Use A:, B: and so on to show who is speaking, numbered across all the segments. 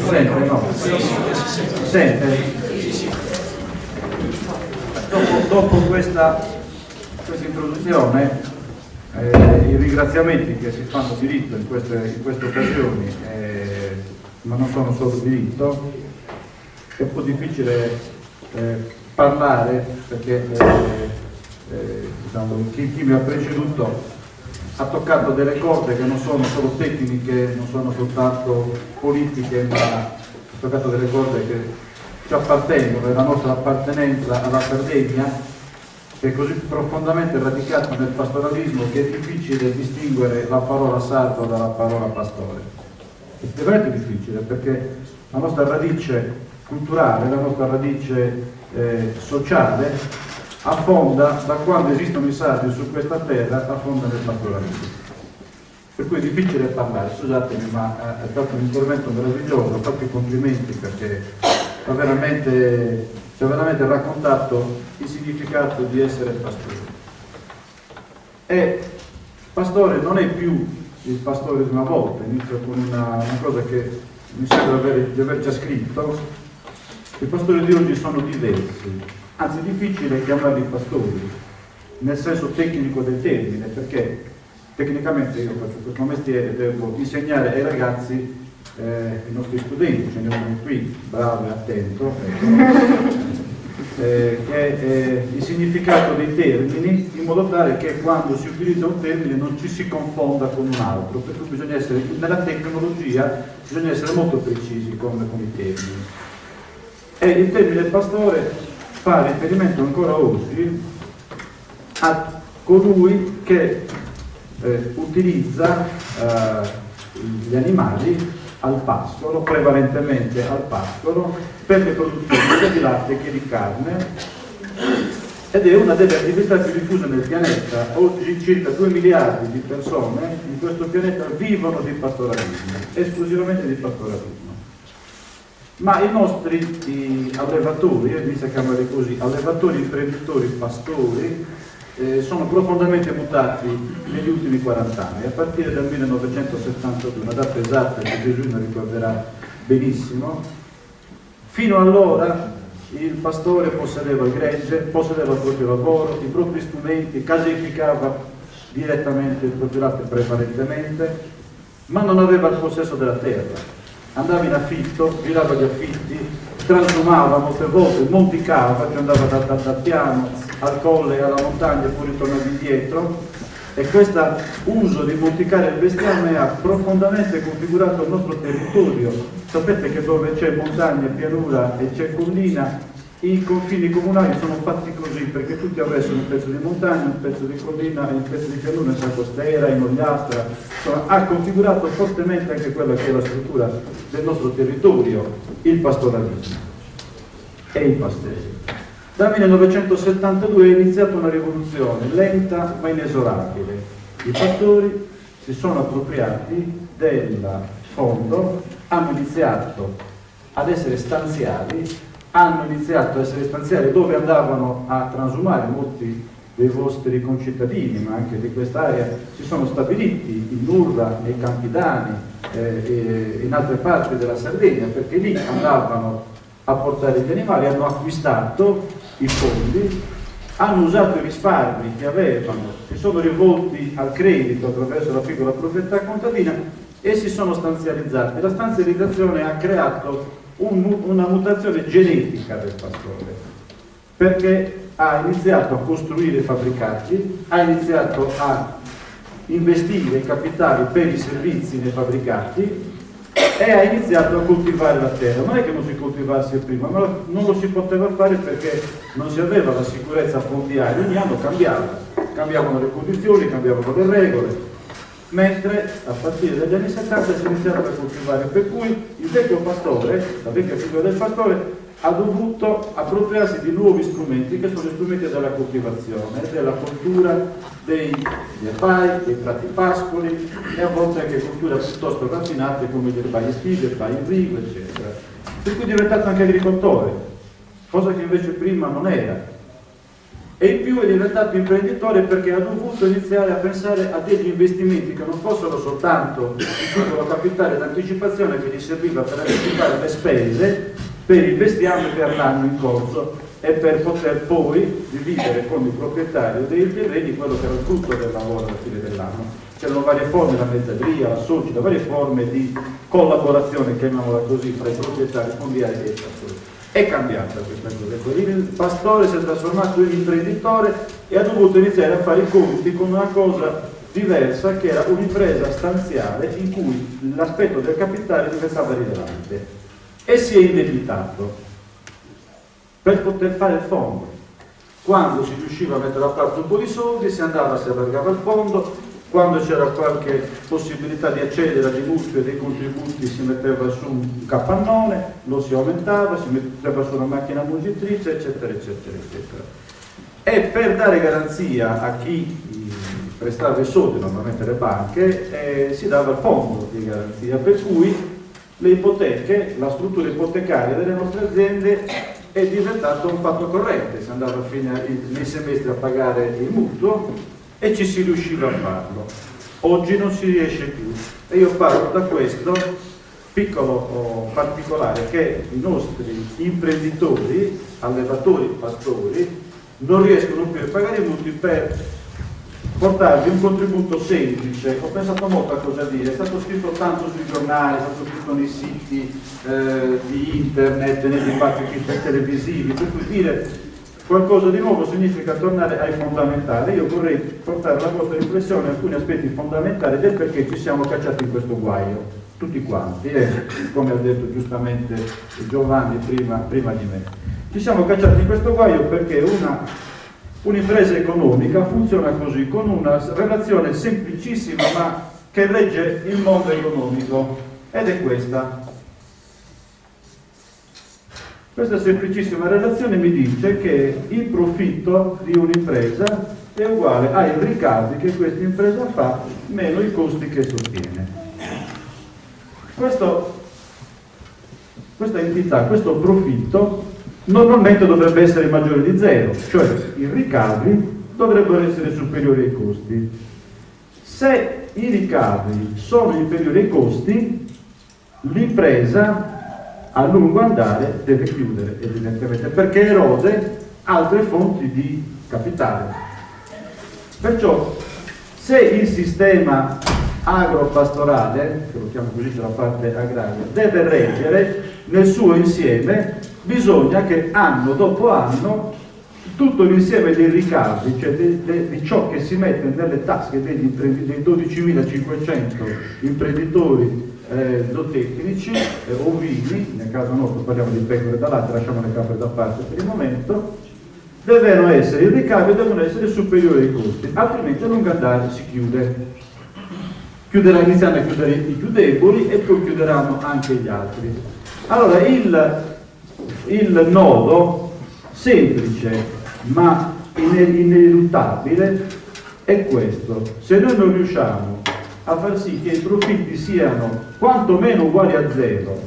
A: sente, no? Sente? Dopo questa introduzione, i ringraziamenti che si fanno diritto in queste occasioni, ma non sono solo diritto, è un po' difficile parlare perché diciamo, chi mi ha preceduto ha toccato delle corde che non sono solo tecniche, non sono soltanto politiche, ma ha toccato delle corde che ci appartengono, è la nostra appartenenza alla Sardegna, che è così profondamente radicata nel pastoralismo che è difficile distinguere la parola sardo dalla parola pastore. È veramente difficile perché la nostra radice culturale, la nostra radice sociale affonda, da quando esistono i sardi su questa terra, affonda nel pastoralismo. Per cui è difficile parlare, scusatemi, ma è stato un intervento meraviglioso, ho fatto i complimenti perché ci ha veramente raccontato il significato di essere pastore. E pastore non è più il pastore di una volta, inizio con una cosa che mi sembra di aver già scritto. I pastori di oggi sono diversi, anzi è difficile chiamarli pastori, nel senso tecnico del termine, perché tecnicamente io faccio questo mestiere, devo insegnare ai ragazzi, i nostri studenti, ce ne uno qui, bravo e attento, il significato dei termini, in modo tale che quando si utilizza un termine non ci si confonda con un altro, per cui bisogna essere, nella tecnologia bisogna essere molto precisi con i termini. E il termine pastore fa riferimento ancora oggi a colui che utilizza gli animali al pascolo, prevalentemente al pascolo, per le produzioni sia di latte che di carne, ed è una delle attività più diffuse nel pianeta. Oggi circa 2 miliardi di persone in questo pianeta vivono di pastoralismo, esclusivamente di pastoralismo. Ma i nostri allevatori, bisogna chiamarli così, allevatori, imprenditori, pastori, sono profondamente mutati negli ultimi 40 anni, a partire dal 1972, una data esatta che Gesù ne ricorderà benissimo. Fino allora il pastore possedeva il gregge, possedeva il proprio lavoro, i propri strumenti, caseificava direttamente il proprio latte prevalentemente, ma non aveva il possesso della terra. Andava in affitto, girava gli affitti, transumava molte volte, monticava, cioè andava dal piano al colle, alla montagna e poi ritornava indietro, e questo uso di monticare il bestiame ha profondamente configurato il nostro territorio. Sapete che dove c'è montagna, pianura e c'è collina, i confini comunali sono fatti così, perché tutti avessero un pezzo di montagna, un pezzo di collina e un pezzo di pianura, in San Costera, in Ogliastra. Insomma, ha configurato fortemente anche quella che è la struttura del nostro territorio, il pastoralismo e il pastorio. Dal 1972 è iniziata una rivoluzione lenta ma inesorabile. I pastori si sono appropriati del fondo, hanno iniziato ad essere stanziali, dove andavano a transumare. Molti dei vostri concittadini, ma anche di quest'area, si sono stabiliti in Nurra, nei Campidani, in altre parti della Sardegna, perché lì andavano a portare gli animali, hanno acquistato i fondi, hanno usato i risparmi che avevano, si sono rivolti al credito attraverso la piccola proprietà contadina e si sono stanzializzati. La stanzializzazione ha creato una mutazione genetica del pastore, perché ha iniziato a costruire fabbricati, ha iniziato a investire i capitali per i servizi nei fabbricati e ha iniziato a coltivare la terra. Non è che non si coltivasse prima, ma non lo si poteva fare perché non si aveva la sicurezza fondiaria, ogni anno cambiavano le condizioni, cambiavano le regole, mentre a partire dagli anni 70 si è iniziato a coltivare, per cui il vecchio pastore, la vecchia figura del pastore, ha dovuto appropriarsi di nuovi strumenti, che sono gli strumenti della coltivazione, della coltura degli erbai, dei prati pascoli e a volte anche colture piuttosto raffinate come gli erbai estivi, erbai in rigo, eccetera. Per cui è diventato anche agricoltore, cosa che invece prima non era. e in più è diventato imprenditore perché ha dovuto iniziare a pensare a degli investimenti che non fossero soltanto il piccolo capitale d'anticipazione che gli serviva per anticipare le spese per il bestiame per l'anno in corso e per poter poi dividere con il proprietario dei terreni quello che era il frutto del lavoro alla fine dell'anno. C'erano varie forme, la mezzadria, la società, varie forme di collaborazione, chiamiamola così, fra i proprietari fondiari e i pastori. È cambiata questa cosa, il pastore si è trasformato in imprenditore e ha dovuto iniziare a fare i conti con una cosa diversa che era un'impresa stanziale in cui l'aspetto del capitale diventava rilevante e si è indebitato per poter fare il fondo. Quando si riusciva a mettere da parte un po' di soldi si andava, si allargava il fondo, quando c'era qualche possibilità di accedere agli mutui e dei contributi si metteva su un capannone, lo si aumentava, si metteva su una macchina mungitrice, eccetera, eccetera, eccetera. E per dare garanzia a chi prestava i soldi, normalmente le banche, si dava il fondo di garanzia, per cui le ipoteche, la struttura ipotecaria delle nostre aziende è diventato un fatto corrente, si andava nei semestri a pagare il mutuo e ci si riusciva a farlo. Oggi non si riesce più e io parlo da questo piccolo particolare che i nostri imprenditori, allevatori, pastori non riescono più a pagare i mutui per portarvi un contributo semplice. Ho pensato molto a cosa dire, è stato scritto tanto sui giornali, è stato scritto nei siti di internet, nei dibattiti televisivi, per cui dire qualcosa di nuovo significa tornare ai fondamentali. Io vorrei portare alla vostra riflessione alcuni aspetti fondamentali del perché ci siamo cacciati in questo guaio, tutti quanti, come ha detto giustamente Giovanni prima di me. Ci siamo cacciati in questo guaio perché un'impresa economica funziona così, con una relazione semplicissima ma che regge il mondo economico, ed è questa. Questa semplicissima relazione mi dice che il profitto di un'impresa è uguale ai ricavi che questa impresa fa meno i costi che sostiene. Questa entità, questo profitto, normalmente dovrebbe essere maggiore di zero, cioè i ricavi dovrebbero essere superiori ai costi. Se i ricavi sono inferiori ai costi, l'impresa a lungo andare deve chiudere, evidentemente, perché erode altre fonti di capitale. Perciò, se il sistema agropastorale, che lo chiamo così, c'è la parte agraria, deve reggere nel suo insieme, bisogna che anno dopo anno tutto l'insieme dei ricavi, cioè di ciò che si mette nelle tasche dei 12.500 imprenditori zootecnici, ovini, nel caso nostro parliamo di pecore da latte, lasciamo le capre da parte per il momento, i ricavi devono essere superiori ai costi, altrimenti a lungo andare si chiude. Chiuderà iniziando a chiudere i più deboli e poi chiuderanno anche gli altri. Allora il nodo semplice ma ineluttabile è questo: se noi non riusciamo a far sì che i profitti siano quantomeno uguali a zero,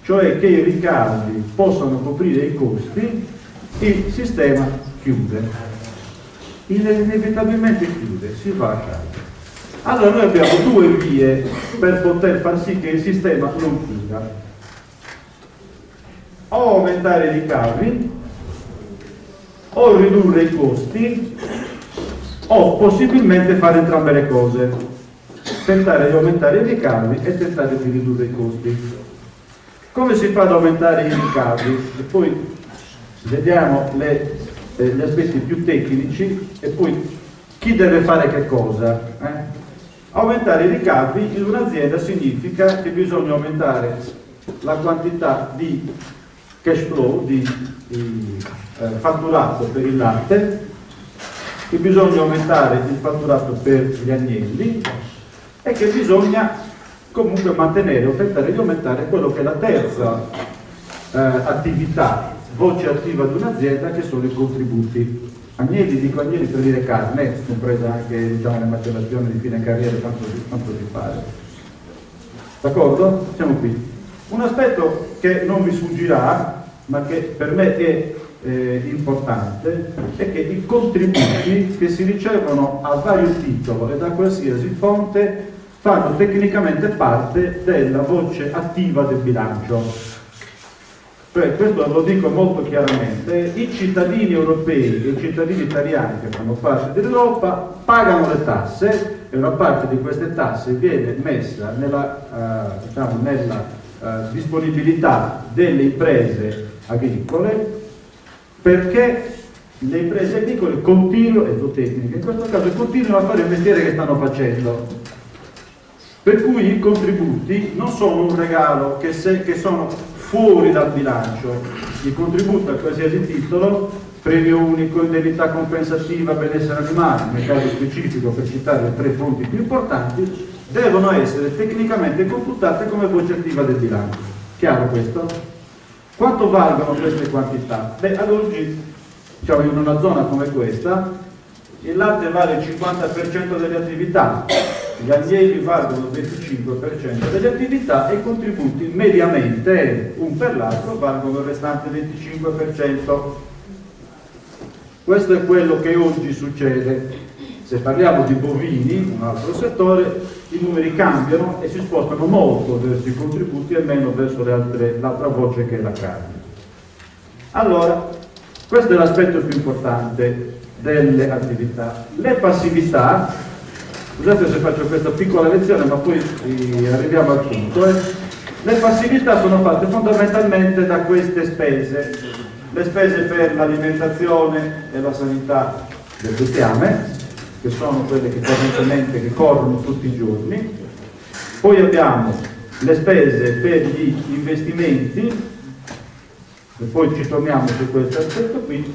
A: cioè che i ricavi possano coprire i costi, il sistema chiude, inevitabilmente chiude, si va a casa. Allora noi abbiamo due vie per poter far sì che il sistema non chiuda: o aumentare i ricavi, o ridurre i costi, o possibilmente fare entrambe le cose, tentare di aumentare i ricavi e tentare di ridurre i costi. Come si fa ad aumentare i ricavi? E poi vediamo gli aspetti più tecnici e poi chi deve fare che cosa. Aumentare i ricavi in un'azienda significa che bisogna aumentare la quantità di cash flow, di fatturato per il latte, che bisogna aumentare il fatturato per gli agnelli e che bisogna comunque mantenere o tentare di aumentare quello che è la terza attività, voce attiva di un'azienda, che sono i contributi. Agnelli, dico agnelli per dire carne, compresa anche, diciamo, le macellazioni di fine carriera, quanto si fare. D'accordo? Siamo qui. Un aspetto che non vi sfuggirà, ma che per me è importante è che i contributi che si ricevono a vario titolo e da qualsiasi fonte fanno tecnicamente parte della voce attiva del bilancio. Cioè, questo lo dico molto chiaramente: i cittadini europei e i cittadini italiani che fanno parte dell'Europa pagano le tasse e una parte di queste tasse viene messa nella, disponibilità delle imprese agricole, perché le imprese agricole continuano, zootecniche in questo caso, continuano a fare il mestiere che stanno facendo. Per cui i contributi non sono un regalo che sono fuori dal bilancio. I contributi a qualsiasi titolo, premio unico, indennità compensativa, benessere animale, nel caso specifico per citare le 3 fonti più importanti, devono essere tecnicamente computate come voce attiva del bilancio. Chiaro questo? Quanto valgono queste quantità? Beh, ad oggi, diciamo, in una zona come questa, il latte vale il 50% delle attività, gli allievi valgono il 25% delle attività e i contributi mediamente, un per l'altro, valgono il restante 25%. Questo è quello che oggi succede. Se parliamo di bovini, un altro settore, i numeri cambiano e si spostano molto verso i contributi e meno verso l'altra voce che è la carne. Allora, questo è l'aspetto più importante delle attività. Le passività, scusate se faccio questa piccola lezione ma poi arriviamo al punto, le passività sono fatte fondamentalmente da queste spese: le spese per l'alimentazione e la sanità del bestiame, che sono quelle che corrono tutti i giorni. Poi abbiamo le spese per gli investimenti, e poi ci torniamo su questo aspetto qui,